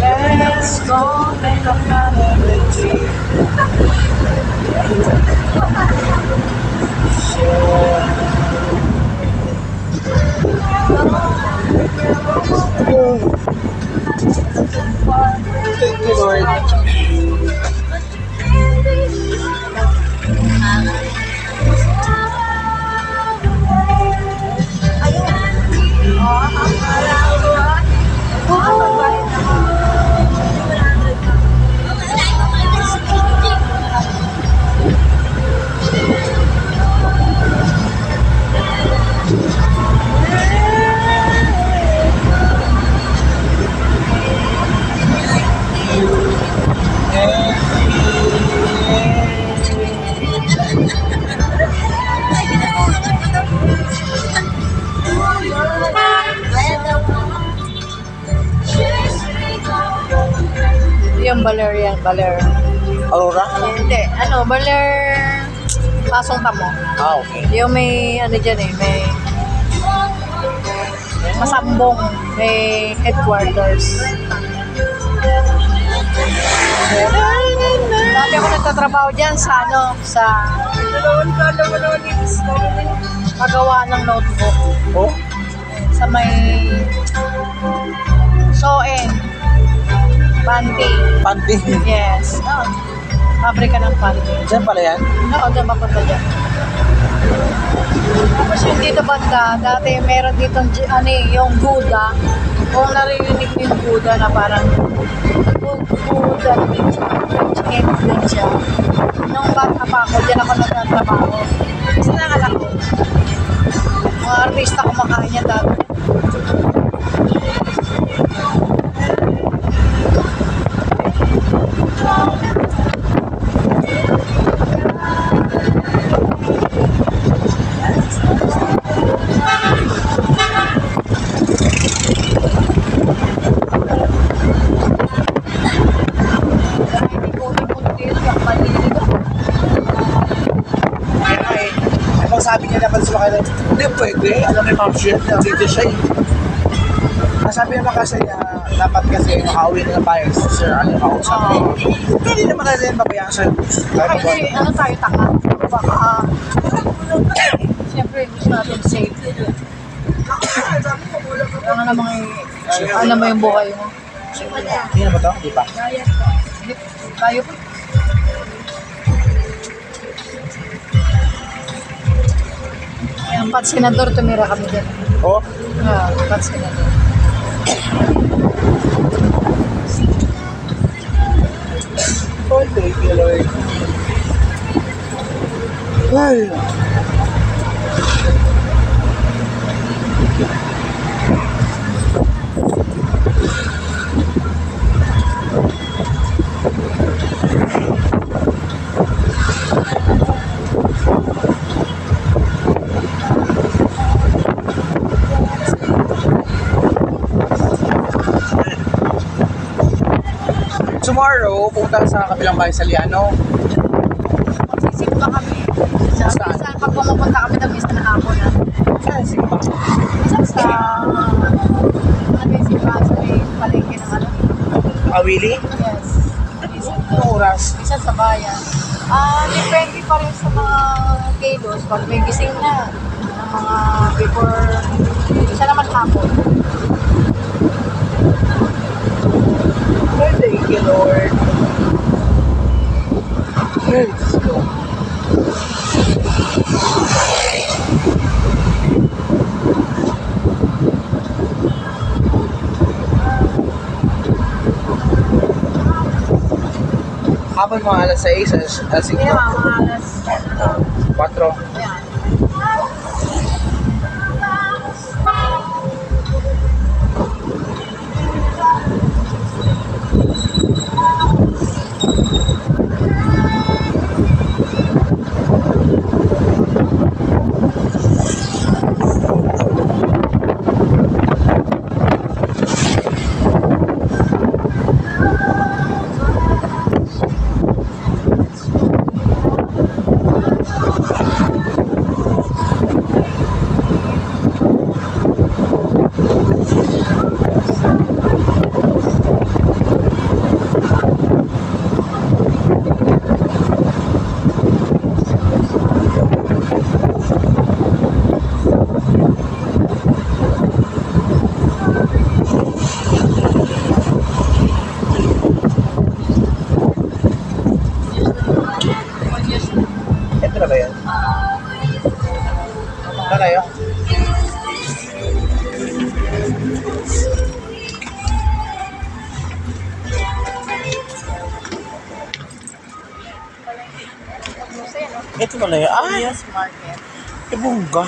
Let's go make a family tree. Thank you, Lord. Yung baler yan, baler. Aurora? Hindi, ano, baler pasong tamo. Ah, okay. Yung may, ano dyan eh, may masambong, may headquarters. Dati ako nagtatrabaho dyan sa, ano, sa paggawa ng notebook. Oh? Sa may Soen. Panty. Panty. Yes. Oh. Pabrika ng panty. Diyan pala yan? Oo, doon mapunta dyan. Tapos yung dito banda, dati meron ditong ano eh, yung Buddha. Kung naririnig yung Buddha na parang Buddha din siya. French din siya. Nung bata pa ako, dyan ako nagtatrabaho. Kasi nangalak ko. Mga artista kumakain yan dati. Sabi niya naman sa mga hindi pwede, alam ni Ma'am Shit, dito siya eh. Nasabi naman kasi niya, dapat kasi makauwi na ng bayan si Sir, ano yung kausap niya. Hindi naman na rin babayaan sa'yo. Kasi ano tayo, taka? Baka, siyempre, gusto natin safe. Ano namang, alam mo yung buhay mo. Hindi na ba ito? Hindi pa. Tayo pa. Yung Pat Senador, tumira kami dyan. Oh? Pat Senador. Oh, thank you, Lord. Ay. Tomorrow, pupunta sa kabilang bahay sa Liano. Magsisimba kami. Saan pag pumupunta kami na misa na hapon na. Saan simba? Minsan sa simba sa may palengke ng ano. Awili? Yes. Anong oras? Minsan sa bayan. Depende pa rin sa mga kilos. Pag may gising na, ng mga before, isa naman hapon. Thank you, Lord. Let's go. Habang mga alas 6, alas 5, Hindi naman, mga alas 4. Ayan. Ito pala yun. Ay, Yes, Market. ibongga.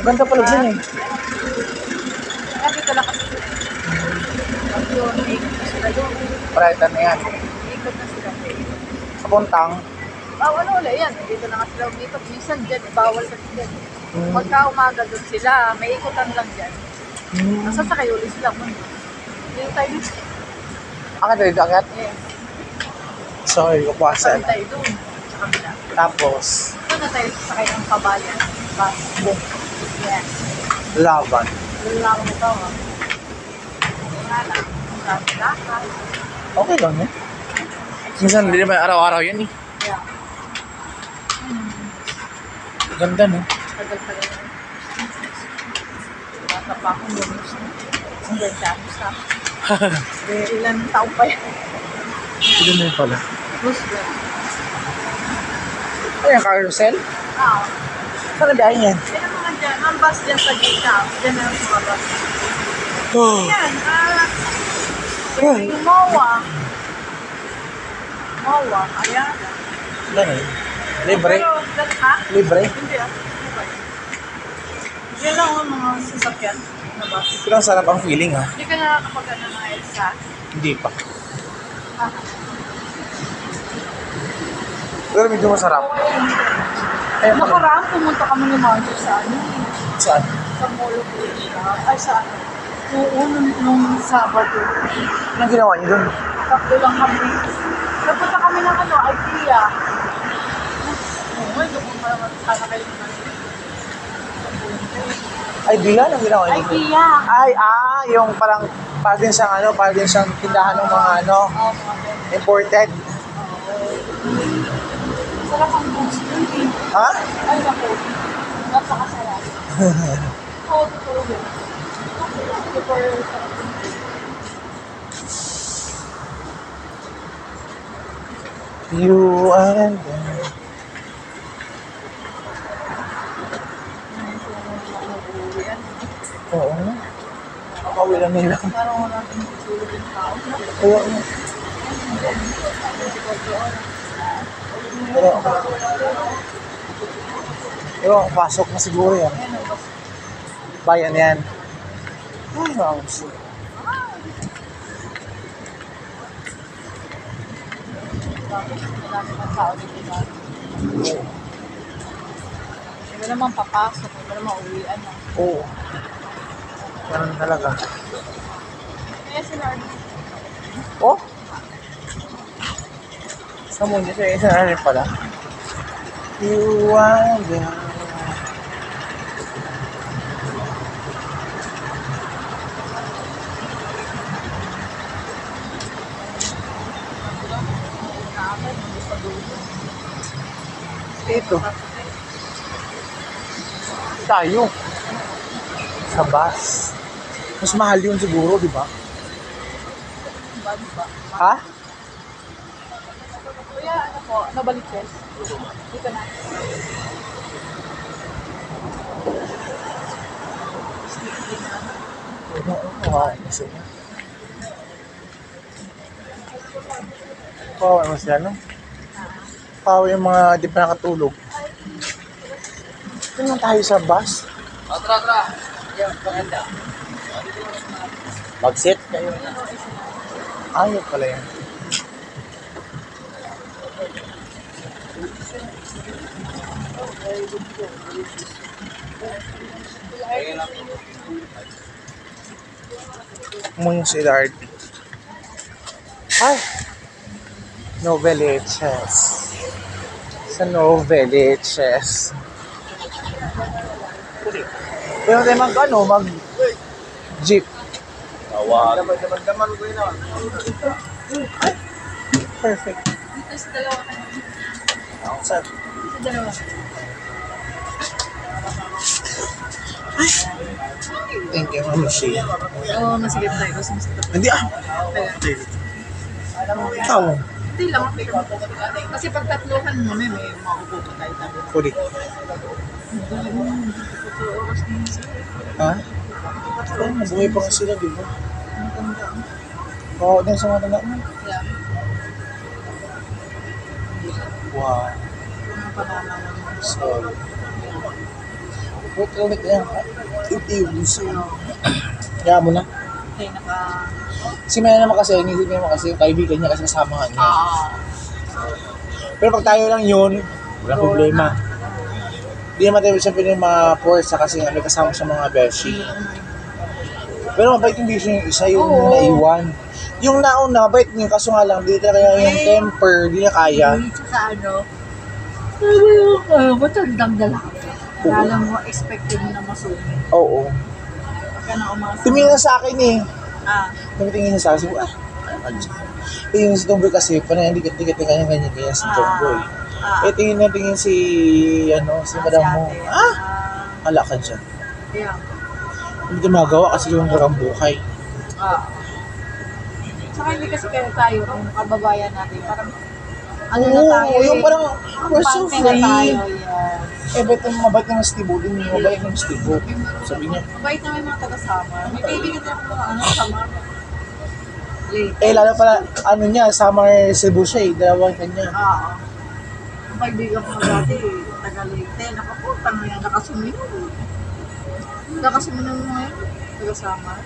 Ganda pala dyan eh. Nakita lang kasi. Yun, ikot na sila doon. Pareta na yan. Ikot na sila. Sa Puntang. Ano ulit yan? Dito na nga sila umikot. Minsan dyan, bawal kasi dyan. Hmm. Pagka umaga doon sila, may ikutan lang dyan. Nasasakay ulit sila mo. Yung tayo doon. Ang tayo agad? Yes. Sorry, kukuhasan. Tayo doon. Sa kabila. Tapos, Doon na tayo sakay ng kabayan. Bus. Yes. laban. Doon lang ako ito. Wala lang. Lakad. Okay lang eh. Minsan hindi naman araw-araw yan eh. Yeah. Ganda no? Tagal-tagal na. Bata pa akong lumus. Ang ganda mo sa ilan taon pa yan. Ito na yun pala. Muslim. Ay, ang carousel? Ah, Saan na biyahe yan? yan ang mga dyan. Ang bus dyan sa gita. Dyan na ang mga bus. Oh. Yan, yung MOA. MOA, ayan. Ganda eh. Libre? Pero, ha? Libre? Hindi ah. Yan lang ang mga sasakyan na bus. Pero ang sarap ang feeling ha. Hindi ka nakakapag-ano ng EDSA. Hindi pa. Ah, Pero medyo masarap. Eh, nakaraan pumunta kami ni Marjo sa ano, saan? sa Mall of Asia. Ay, sa ano. Oo, nung Sabado. Anong ginawa niyo dun? Tatlo lang kami. Nagpunta kami ng ano, IKEA. Oo, ito kung sana kayo naman. Ay, Dilan, ang ginawa niyo dun? IKEA. Ay, yung parang din siyang tindahan ng mga Oo, mga ganun. imported. Sarap ang books dun eh. Ha? Ay, naku. Napakasarap. Oo, totoo yun. Super sarap. You and I. Oo. Nakakawin lang nila. Parang wala kang tulog yung tao. Kaya, pero pasok na siguro yan. Bayan yan. Ay, ang shit. Marami ng tao dito na. Hindi naman papasok, hindi naman uwian na. Oo. Ganun talaga. Kaya sila, Oh? Sa mundo siya, isa na rin pala. You and I. namin, hindi sa dulo. Ito. Tayo. Sa bus. Mas mahal yun siguro, di ba? Bad ba? Ha? Kuya, ano po, nabalik yes. Dito na. Wow, kasi. Wow, ano sila, no? Wow, yung mga di pa nakatulog. Ito naman tayo sa bus. Atra. Yan, paganda. Mag-sit kayo. Ayaw pala yan. Muna si Darty. Ay! Noveliches. Sa Noveliches. Pwede tayo mag-jeep. Tawag. Daman ko yun. Perfect. Dito sa dalawa. Outside. Sa dalawa. Thank you, Mama Shea. Oo, masigit tayo. Gusto mo sa tabi. Hindi Ikaw. Hindi lang. Kasi pag tatluhan mo, may maupo pa tayo tabi. Kuli. Ha? Oh, mabuhay pa nga sila, di ba? Oo, din sa mga tanda mo. Yeah. Wow. Ano pa naman? So, puto ulit yan. Itiuso. Kaya mo na. Okay, naka... Si Maya naman kasi, hindi naman kasi yung kaibigan niya kasi kasama niya. Pero pag tayo lang yun, walang problema. Hindi naman tayo siyempre yung ma-force kasi may kasama sa mga beshi. Pero mabait yung beshi yung isa, yung Oo. naiwan. Yung nauna, mabait yung kaso nga lang, di talaga yung temper, di niya kaya. Tsaka ano, matandang lalaki. Alam mo, expected mo na masungit. Oo. Pagka na umasa. Tumingin na sa akin eh. Ah, Tumitingin na sa akin, sabi ko, yung si Tomboy kasi, parang dikit-dikit na ganyan si Tomboy. Tingin na tingin si madam mo. ate. Hala ka dyan. Yeah. Hindi ko magawa kasi yung darang buhay. Saka hindi kasi kayo tayo, kung kababayan natin, parang ano na tayo yung parang, we're so kampante na free. tayo, yeah. Ba't yung mabait ng Steve din yung mabait ng Steve. Sabi niya. Mabait naman yung mga taga-summer. May kaibigan din ako mga summer. Late. Lalo pala, Summer Cebu siya eh, dalawang kanya. Ang kaibigan ko dati, taga-Leyte, nakapunta na yan, nakasuminom. Nakasuminom mo ngayon, taga-summer.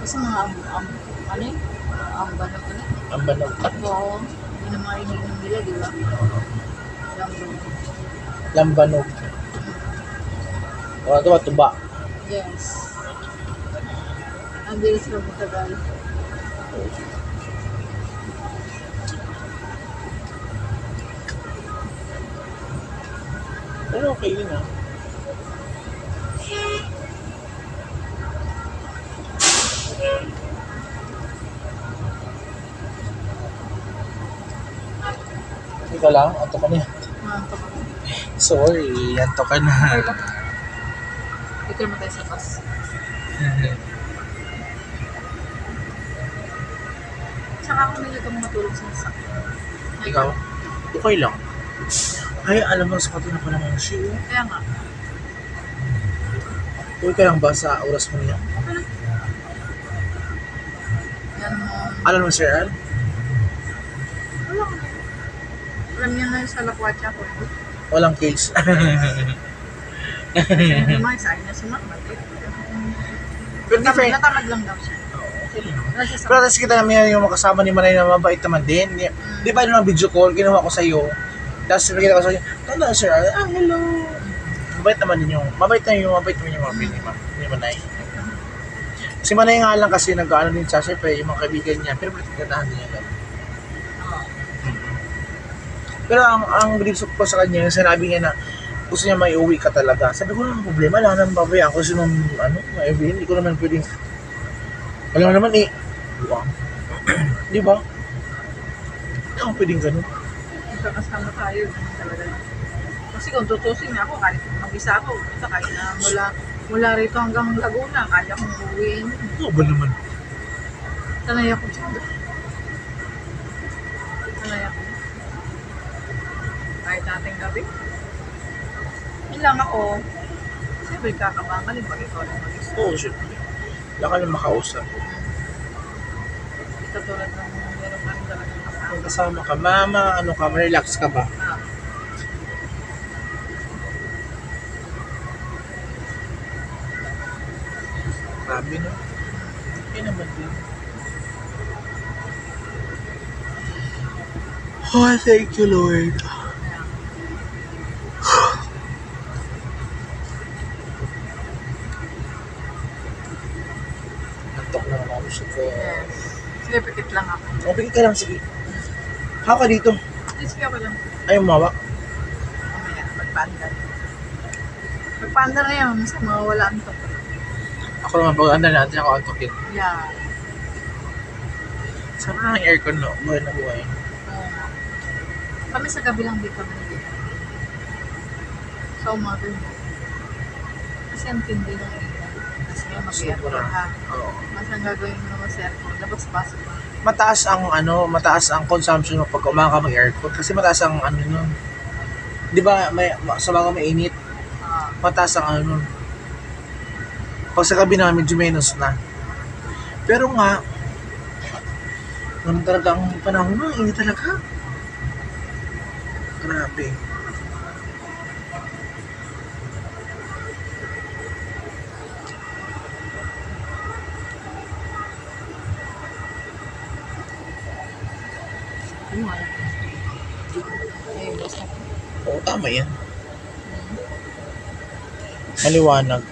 Kasi mga ang banap ko na. Ang banog. Oo, yun ang mga ininom nila, di ba? Lambanog. Wala ito, tuba. Yes. Hindi na sila matagal. Pero okay yun ah. Ikaw lang, ato ka na. Sorry, ato ka na. Dito naman tayo sa bus. Saka ako nila itong matulog sa sasakyan. Ikaw? Okay lang. Ay, alam mo, sa kato na pa naman siya. Kaya nga. Okay ka lang ba sa oras mo niya? Yan mo. Alam mo, Sir Al? Wala ka na. Alam niya na yung sa lakwatsa ko. Walang case. Kaya naman, sa akin na sumakmat. Pero different. Natamad lang daw siya. Wala siya sa Pero tapos kita namin yung makasama ni Manay na mabait naman din. Di ba yung video call, ginawa ko sa'yo. Tapos sabi ko sa'yo, hello Sir Al, hello. Mabait naman din yung, mabait naman yung ni Manay. Si Manay nga lang kasi nag-ano din siya, siyempre yung mga kaibigan niya, pero pagkakatahan din niya. Pero ang beliefs ko sa kanya, yung sinabi niya na gusto niya may uwi ka talaga. Sabi ko, ano problema? Wala naman babayaan ko sinong, Evelyn, hindi ko naman pwedeng, wala naman eh. Di ba? Hindi ako pwedeng ganun. Magkakasama tayo. Ganun talaga. Kasi kung tutusin niya ako, kahit mag-isa ako, kahit na mula rito hanggang Laguna, kaya kong uwiin. Oo ba naman? Sanay ako siya. Sanay ako. Kahit nating gabi. Yun lang ako. Siyempre kakabahan ka rin pag ikaw lang mag-isa. Oo, syempre. Wala ka lang makausap. Katulad ng meron ka rin talaga Kung kasama ka, relax ka ba? Grabe no? Okay naman din. Oh, thank you, Lord. Nantok na naman ako siya ko. Yes. Sige, pikit lang ako. Mabigit ka lang, sige. Haka dito. Sige ako lang. Ayaw mawak. Mamaya, magpandar. Magpandar na yun sa mga wala antok. Ako naman, pag-andar natin ako antokin. Yeah. Sama na ng aircon, no? Buhay na buhay. Kami sa gabi lang dito kami. Sa umaga mo. Kasi ang tindi ng ilan. Kasi nga mag-aircon ha. Oo. Mas ang gagawin mo naman sa aircon. Labas-pasok mo. Mataas ang consumption mo pag umaga ka mag-aircon kasi mataas ang nun. 'Di ba sa mga mainit, mataas ang nun. Pag sa gabi na medyo menos na. Pero nga ganun talaga ang panahon mo, init talaga. Grabe. Ano wala? Ayun, basta. Oo, tama yan. Maliwanag.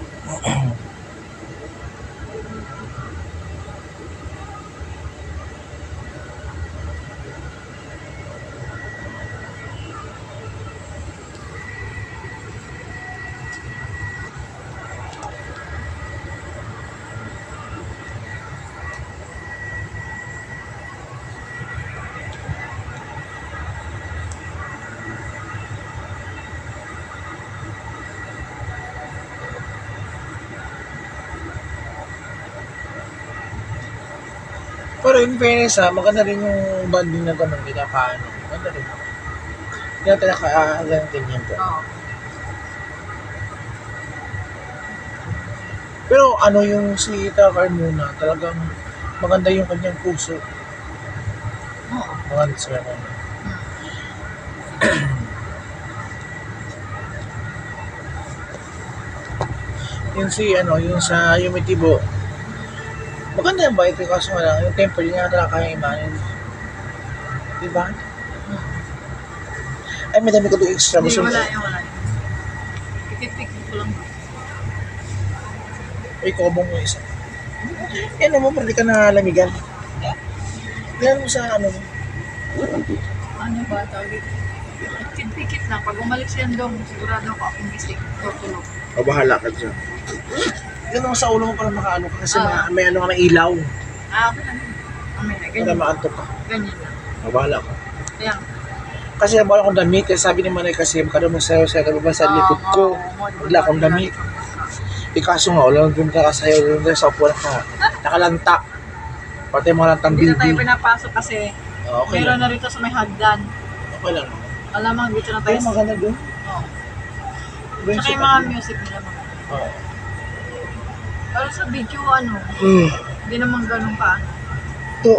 Pero in fairness maganda rin yung banding na gano'n, kinakaano. Maganda rin. Hindi natin nakaalantin yan po. Oo. Pero ano yung si Takar muna, talagang maganda yung kanyang puso. Oo. Maganda sila naman. Yung si yung sa Yumitibo, maganda yung bait, kaso nga lang, yung tempo yun nga talaga kaya imanin. Diba? Ay, madami ko doon extra. Hindi, Gusto mo? wala yun, wala yun. Pikit-pikit ko lang. Ay, kobong mo isa. Yan mo, hindi ka na lamigan. Yan mo sa ano. Ano ba tawag dito? Pikit-pikit lang. Pag umalik siya doon, sigurado ako akong gising. Tutulog. O, bahala ka dyan. Yan mo sa ulo mo para makaano ka kasi Ah. may ano ka ng ilaw. Okay lang yun. Mamaya, Para ganyan. maantok ka. Ganyan lang. O, bahala ka. Ayan. Kasi wala akong damit. Kaya sabi ni Manay kasi, magkaroon mo sa'yo sa likod ko. Wala akong damit. Kaso nga, wala nang ka sa'yo. Wala nang sa upuan ka. Nakalanta. Pati mga lantang Hindi na tayo bibi. pinapasok kasi Okay meron lang. na rito sa may hagdan. Okay lang. Alamang dito na tayo. Ay, maganda doon. Oo. Doon Tsaka sa yung mga music nila mga. Oo. Pero sa video, Hmm. hindi naman ganun ka. Ito,